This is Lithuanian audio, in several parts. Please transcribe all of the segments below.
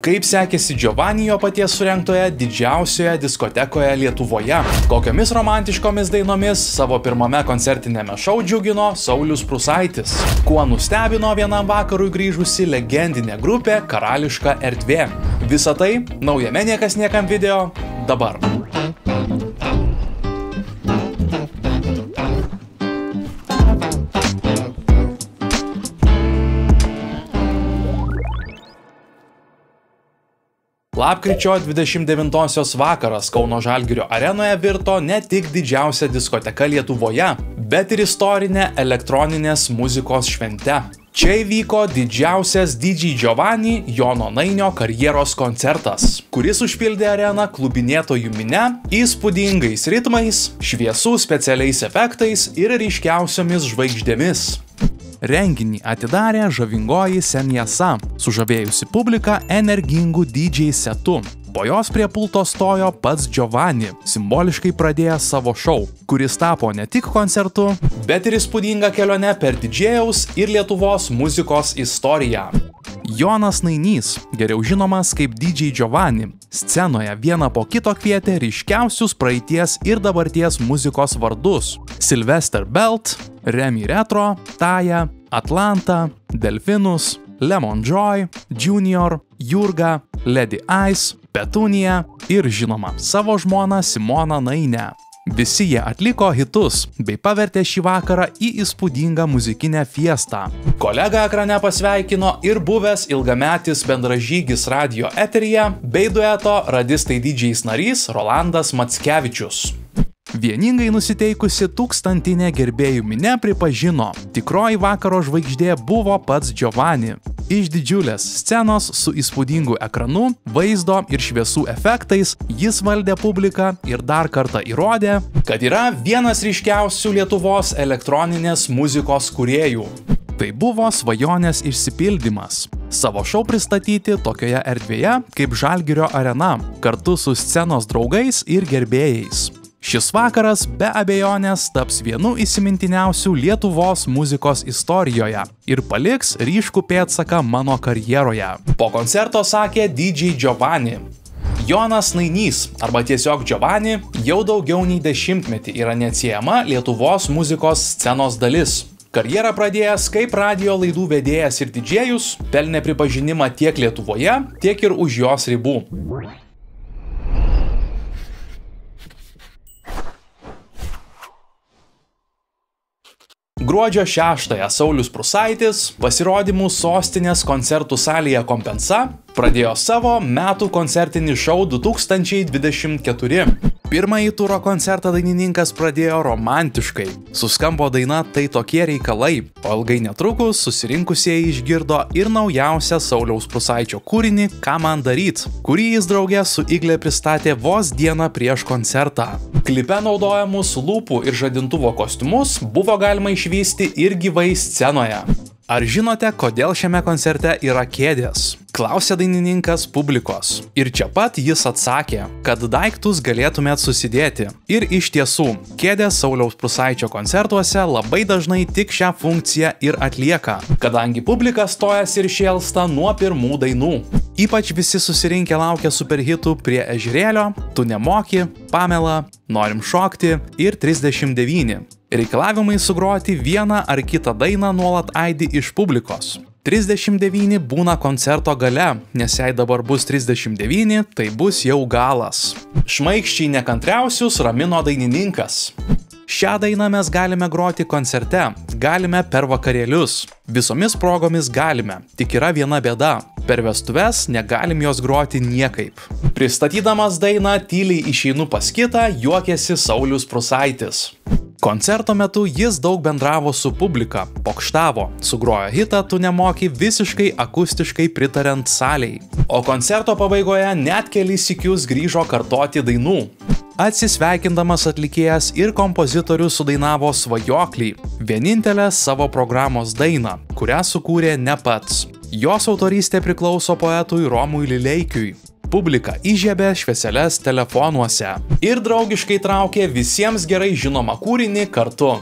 Kaip sekėsi Giovanni paties surengtoje didžiausioje diskotekoje Lietuvoje? Kokiomis romantiškomis dainomis savo pirmame koncertinėme šou džiugino Saulius Prūsaitis? Kuo nustebino vienam vakarui grįžusi legendinė grupė Karališka erdvė? Visa tai naujame Niekas niekam video dabar. Lapkričio 29-osios vakaras Kauno Žalgirio arenoje virto ne tik didžiausia diskoteka Lietuvoje, bet ir istorinė elektroninės muzikos švente. Čia įvyko didžiausias DJ Giovanni Jono Nainio karjeros koncertas, kuris užpildė areną klubinėtojų mine įspūdingais ritmais, šviesų specialiais efektais ir ryškiausiomis žvaigždėmis. Renginį atidarė žavingoji Senjasa, sužavėjusi publiką energingų DJ setu. Po jos prie pulto stojo pats Giovanni, simboliškai pradėjęs savo šou, kuris tapo ne tik koncertu, bet ir įspūdinga kelionė per didžėjaus ir Lietuvos muzikos istoriją. Jonas Nainys, geriau žinomas kaip DJ Giovanni, scenoje vieną po kito kvietė ryškiausius praeities ir dabarties muzikos vardus – Sylvester Belt, Remy Retro, Taya, Atlanta, Delfinus, Lemon Joy, Junior, Jurga, Lady Ice, Petunia ir žinoma savo žmoną Simoną Nainę. Visi jie atliko hitus bei pavertė šį vakarą į įspūdingą muzikinę fiestą. Kolegą ekrane pasveikino ir buvęs ilgametis bendražygis radijo eteryje bei dueto Radistai DJs narys Rolandas Mackevičius. Vieningai nusiteikusi tūkstantinė gerbėjų minia pripažino, tikroji vakaro žvaigždė buvo pats Giovanni. Iš didžiulės scenos su įspūdingu ekranu, vaizdo ir šviesų efektais jis valdė publiką ir dar kartą įrodė, kad yra vienas ryškiausių Lietuvos elektroninės muzikos kūrėjų. Tai buvo svajonės išsipildymas. Savo šou pristatyti tokioje erdvėje kaip Žalgirio arena, kartu su scenos draugais ir gerbėjais. Šis vakaras be abejonės taps vienu įsimintiniausių Lietuvos muzikos istorijoje ir paliks ryškų pėdsaką mano karjeroje. Po koncerto sakė DJ Giovanni. Jonas Nainys, arba tiesiog Giovanni, jau daugiau nei 10 metų yra neatsiejama Lietuvos muzikos scenos dalis. Karjerą pradėjęs kaip radijo laidų vedėjas ir didžėjus, pelnė pripažinimą tiek Lietuvoje, tiek ir už jos ribų. Gruodžio 6-ąją Saulius Prūsaitis pasirodymų sostinės koncertų salėje Kompensa pradėjo savo metų koncertinį šou 2024. Pirmąjį turo koncertą dainininkas pradėjo romantiškai. Suskambo daina Tai tokie reikalai, o ilgai netrukus susirinkusieji išgirdo ir naujausią Sauliaus Prūsaičio kūrinį Ką man daryt, kurį jis drauge su Igle pristatė vos dieną prieš koncertą. Klipe naudojamus lūpų ir žadintuvo kostiumus buvo galima išvysti ir gyvai scenoje. Ar žinote, kodėl šiame koncerte yra kėdės? Klausė dainininkas publikos. Ir čia pat jis atsakė, kad daiktus galėtumėt susidėti. Ir iš tiesų, kėdės Sauliaus Prūsaičio koncertuose labai dažnai tik šią funkciją ir atlieka, kadangi publika stojasi ir šėlsta nuo pirmų dainų. Ypač visi susirinkę laukia superhitų Prie ežerėlio, Tu nemoki, Pamela, Norim šokti ir 39. Reikalavimai sugroti vieną ar kitą dainą nuolat aidi iš publikos. 39 būna koncerto gale, nes jei dabar bus 39, tai bus jau galas. Šmaikščiai nekantriausius ramino dainininkas. Šią dainą mes galime groti koncerte, galime per vakarėlius. Visomis progomis galime, tik yra viena bėda. Per vestuves negalim jos groti niekaip. Pristatydamas dainą tyliai išeinu pas kitą, juokėsi Saulius Prūsaitis. Koncerto metu jis daug bendravo su publika, pokštavo, sugrojo hitą Tu nemoki visiškai akustiškai pritariant salei. O koncerto pabaigoje net kelis sykius grįžo kartoti dainų. Atsisveikindamas atlikėjas ir kompozitorius sudainavo Svajoklį, vienintelę savo programos dainą, kurią sukūrė ne pats. Jos autorystė priklauso poetui Romui Lileikiui. Publika įžiebė švieseles telefonuose ir draugiškai traukė visiems gerai žinomą kūrinį kartu.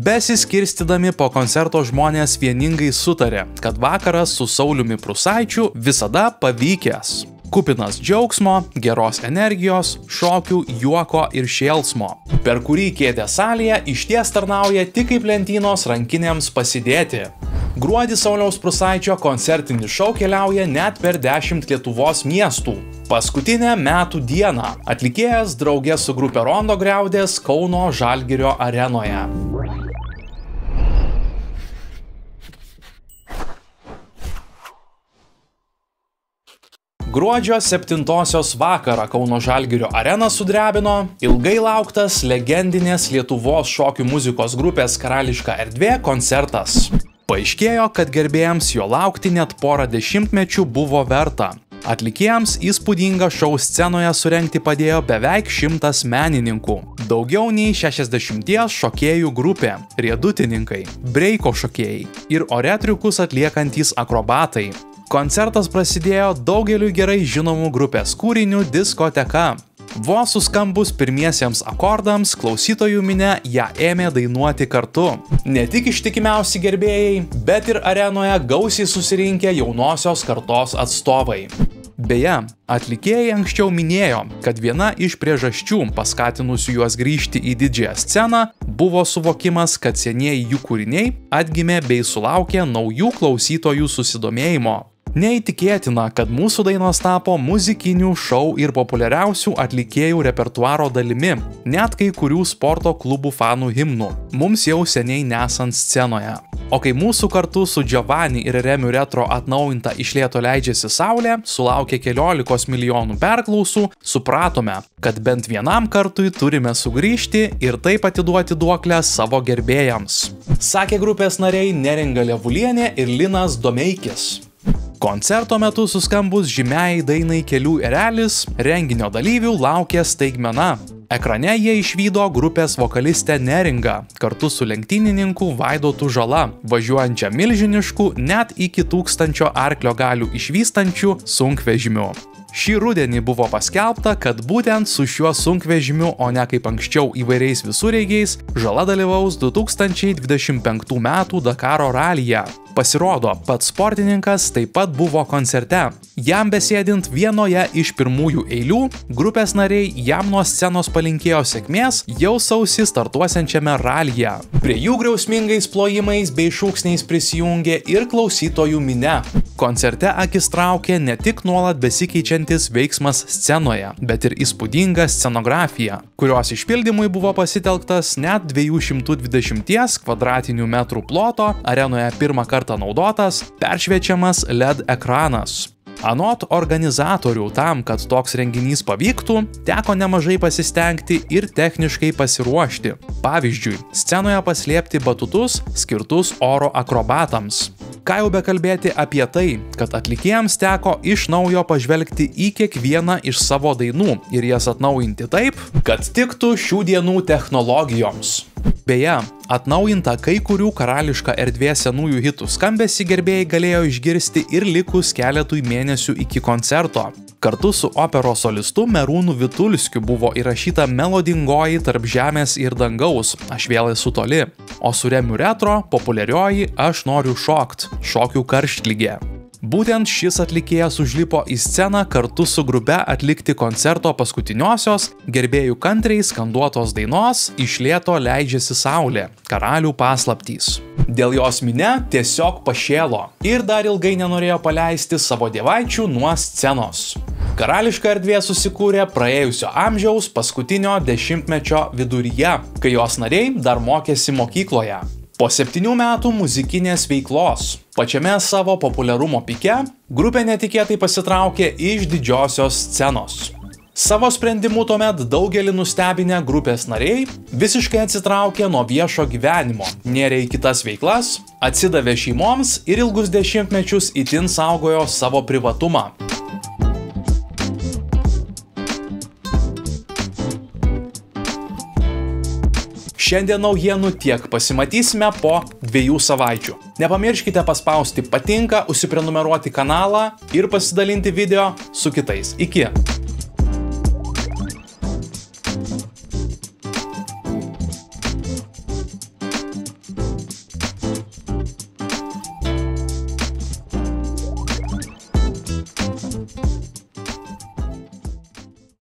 Besiskirstydami po koncerto žmonės vieningai sutarė, kad vakaras su Sauliumi Prūsaičiu visada pavykęs. Kupinas džiaugsmo, geros energijos, šokių, juoko ir šėlsmo, per kurį kėdė salėje išties tarnauja tik kaip lentynos rankinėms pasidėti. Gruodį Sauliaus Prūsaičio koncertinis šou keliauja net per 10 Lietuvos miestų. Paskutinę metų dieną atlikėjas drauge su grupe Rondo griaudės Kauno Žalgirio arenoje. Gruodžio 7-osios vakarą Kauno Žalgirio areną sudrebino ilgai lauktas legendinės Lietuvos šokių muzikos grupės Karališka erdvė koncertas. Paaiškėjo, kad gerbėjams jo laukti net porą dešimtmečių buvo verta. Atlikėjams įspūdingą šou scenoje surengti padėjo beveik 100 menininkų. Daugiau nei 60 šokėjų grupė, riedutininkai, breiko šokėjai ir ore triukus atliekantys akrobatai. Koncertas prasidėjo daugeliu gerai žinomų grupės kūrinių diskoteka. Vos suskambus pirmiesiems akordams, klausytojų minia ją ėmė dainuoti kartu. Ne tik ištikimiausi gerbėjai, bet ir arenoje gausiai susirinkę jaunosios kartos atstovai. Beje, atlikėjai anksčiau minėjo, kad viena iš priežasčių paskatinusių juos grįžti į didžiąją sceną buvo suvokimas, kad senieji jų kūriniai atgimė bei sulaukė naujų klausytojų susidomėjimo. Neįtikėtina, kad mūsų dainos tapo muzikinių šou ir populiariausių atlikėjų repertuaro dalimi, net kai kurių sporto klubų fanų himnų, mums jau seniai nesant scenoje. O kai mūsų kartu su Giovanni ir Remiu Retro atnaujinta Iš lėto leidžiasi saulė sulaukė 14 milijonų perklausų, supratome, kad bent vienam kartui turime sugrįžti ir taip atiduoti duoklę savo gerbėjams. Sakė grupės nariai Neringa Levulienė ir Linas Domeikis. Koncerto metu suskambus žymiai dainai Kelių erelis, renginio dalyvių laukė staigmena. Ekrane jie išvydo grupės vokalistę Neringą, kartu su lenktynininku Vaidotu Žala, važiuojančią milžinišku net iki 1000 arklio galių išvystančių sunkvežimiu. Šį rudenį buvo paskelbta, kad būtent su šiuo sunkvežimiu, o ne kaip anksčiau įvairiais visureigiais, Žala dalyvaus 2025 m. Dakaro ralyje. Pasirodo, pats sportininkas taip pat buvo koncerte. Jam besėdint vienoje iš pirmųjų eilių, grupės nariai jam nuo scenos palinkėjo sėkmės jau sausį startuosiančiame ralyje. Prie jų griausmingais plojimais bei šūksniais prisijungė ir klausytojų minia. Koncerte akis traukė ne tik nuolat besikeičiantis veiksmas scenoje, bet ir įspūdinga scenografija, kurios išpildymui buvo pasitelktas net 220 kvadratinių metrų ploto arenoje pirmą kartą naudotas peršviečiamas LED ekranas. Anot organizatorių, tam, kad toks renginys pavyktų, teko nemažai pasistengti ir techniškai pasiruošti. Pavyzdžiui, scenoje paslėpti batutus skirtus oro akrobatams. Ką jau bekalbėti apie tai, kad atlikėjams teko iš naujo pažvelgti į kiekvieną iš savo dainų ir jas atnaujinti taip, kad tiktų šių dienų technologijoms. Beje, atnaujinta kai kurių Karališka erdvė senųjų hitų skambesį gerbėjai galėjo išgirsti ir likus keletui mėnesių iki koncerto. Kartu su operos solistu Merūnu Vitulskiu buvo įrašyta melodingoji Tarp žemės ir dangaus Aš vėl esu toli, o su Remiu Retro populiarioji Aš noriu šokt šokių karštligė. Būtent šis atlikėjas užlipo į sceną kartu su grupe atlikti koncerto paskutiniosios, gerbėjų kantriai skanduotos dainos Iš lėto leidžiasi saulė – Karalių paslaptys. Dėl jos minia tiesiog pašėlo ir dar ilgai nenorėjo paleisti savo dievaičių nuo scenos. Karališka erdvė susikūrė praėjusio amžiaus paskutinio dešimtmečio viduryje, kai jos nariai dar mokėsi mokykloje. Po 7 metų muzikinės veiklos, pačiame savo populiarumo pike, grupė netikėtai pasitraukė iš didžiosios scenos. Savo sprendimu tuomet daugelį nustebinę grupės nariai visiškai atsitraukė nuo viešo gyvenimo, nėrė į kitas veiklas, atsidavė šeimoms ir ilgus dešimtmečius itin saugojo savo privatumą. Šiandien naujienų tiek, pasimatysime po 2 savaičių. Nepamirškite paspausti patinka, užsiprenumeruoti kanalą ir pasidalinti video su kitais. Iki!